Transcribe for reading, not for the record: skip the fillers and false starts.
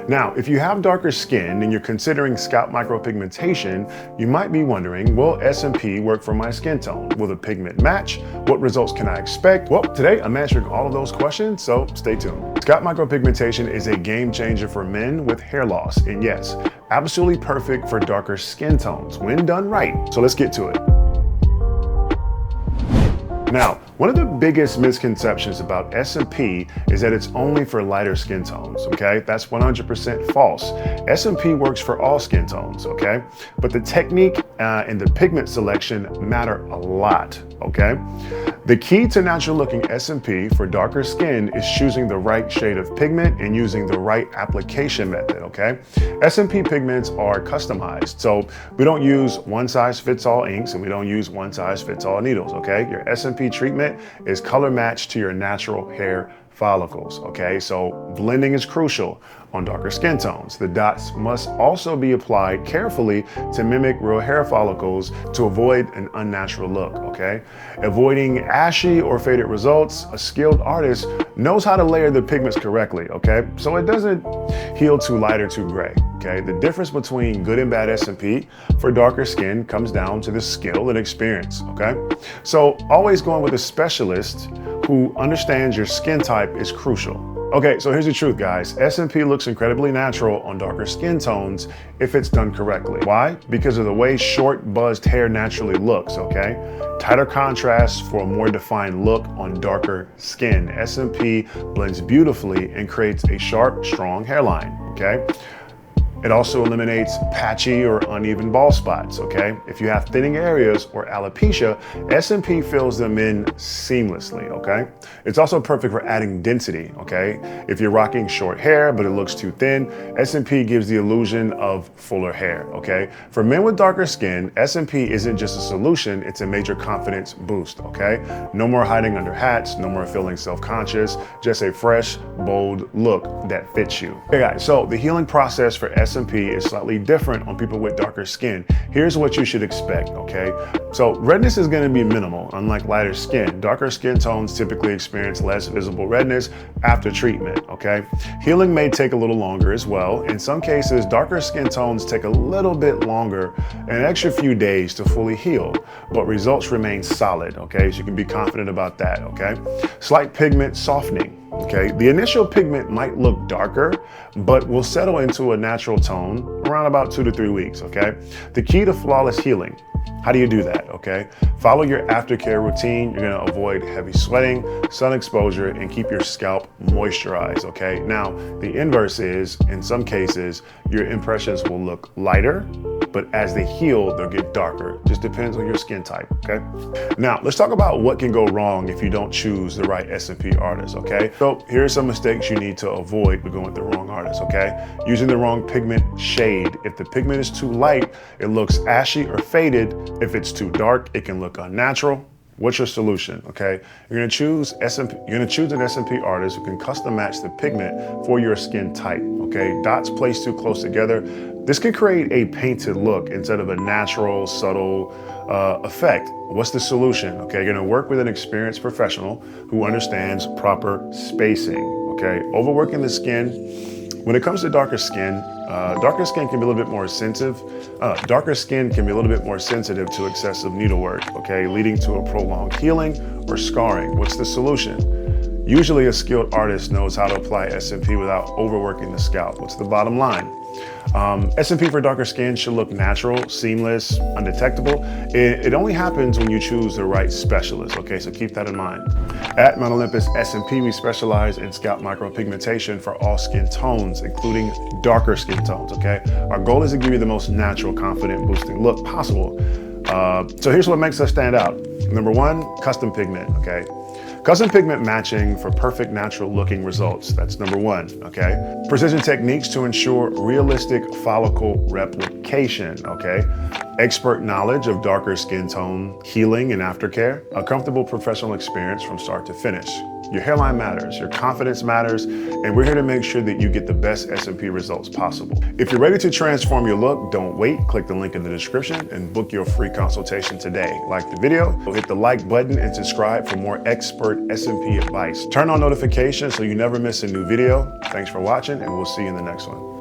Now, if you have darker skin and you're considering scalp micropigmentation, you might be wondering, will SMP work for my skin tone? Will the pigment match? What results can I expect? Well, today I'm answering all of those questions, so stay tuned. Scalp micropigmentation is a game changer for men with hair loss, and yes, absolutely perfect for darker skin tones when done right. So let's get to it. Now, one of the biggest misconceptions about SMP is that it's only for lighter skin tones, okay? That's 100% false. SMP works for all skin tones, okay? But the technique and the pigment selection matter a lot, okay? The key to natural looking SMP for darker skin is choosing the right shade of pigment and using the right application method, okay? SMP pigments are customized, so we don't use one size fits all inks and we don't use one size fits all needles, okay? Your SMP treatment is color matched to your natural hair follicles, okay? So blending is crucial on darker skin tones. The dots must also be applied carefully to mimic real hair follicles to avoid an unnatural look, okay? Avoiding ashy or faded results, a skilled artist knows how to layer the pigments correctly, okay? So it doesn't heal too light or too gray, okay? The difference between good and bad SMP for darker skin comes down to the skill and experience, okay? So always going with a specialist who understands your skin type is crucial. Okay, so here's the truth, guys. SMP looks incredibly natural on darker skin tones if it's done correctly. Why? Because of the way short, buzzed hair naturally looks, okay? Tighter contrast for a more defined look on darker skin. SMP blends beautifully and creates a sharp, strong hairline, okay? It also eliminates patchy or uneven bald spots, okay? If you have thinning areas or alopecia, SMP fills them in seamlessly, okay? It's also perfect for adding density, okay? If you're rocking short hair, but it looks too thin, SMP gives the illusion of fuller hair, okay? For men with darker skin, SMP isn't just a solution, it's a major confidence boost, okay? No more hiding under hats, no more feeling self-conscious, just a fresh, bold look that fits you. Okay guys, so the healing process for SMP is slightly different on people with darker skin. Here's what you should expect, okay? So redness is gonna be minimal, unlike lighter skin. Darker skin tones typically experience less visible redness after treatment, okay? Healing may take a little longer as well. In some cases, darker skin tones take a little bit longer, an extra few days to fully heal, but results remain solid, okay? So you can be confident about that, okay? Slight pigment softening. Okay, the initial pigment might look darker, but will settle into a natural tone around about 2 to 3 weeks, okay? The key to flawless healing. How do you do that, okay? Follow your aftercare routine. You're gonna avoid heavy sweating, sun exposure, and keep your scalp moisturized, okay? Now, the inverse is, in some cases, your impressions will look lighter, but as they heal, they'll get darker. Just depends on your skin type, okay? Now, let's talk about what can go wrong if you don't choose the right SMP artist, okay? So here are some mistakes you need to avoid with going with the wrong artist, okay? Using the wrong pigment shade. If the pigment is too light, it looks ashy or faded. If it's too dark, it can look unnatural. What's your solution, okay? You're gonna choose an SMP artist who can custom match the pigment for your skin type, okay? Dots placed too close together. This can create a painted look instead of a natural, subtle effect. What's the solution, okay? You're gonna work with an experienced professional who understands proper spacing, okay? Overworking the skin. When it comes to darker skin can be a little bit more sensitive. Darker skin can be a little bit more sensitive to excessive needlework, okay, leading to a prolonged healing or scarring. What's the solution? Usually a skilled artist knows how to apply SMP without overworking the scalp. What's the bottom line? SMP for darker skin should look natural, seamless, undetectable. It only happens when you choose the right specialist, okay? So keep that in mind. At Mount Olympus SMP, we specialize in scalp micropigmentation for all skin tones, including darker skin tones, okay? Our goal is to give you the most natural, confident, boosting look possible. So here's what makes us stand out. Number one, custom pigment, okay? Custom pigment matching for perfect natural looking results. That's number one, okay? Precision techniques to ensure realistic follicle replication, okay? Expert knowledge of darker skin tone, healing and aftercare. A comfortable professional experience from start to finish. Your hairline matters, your confidence matters, and we're here to make sure that you get the best SMP results possible. If you're ready to transform your look, don't wait. Click the link in the description and book your free consultation today. Like the video, hit the like button and subscribe for more expert SMP advice. Turn on notifications so you never miss a new video. Thanks for watching, and we'll see you in the next one.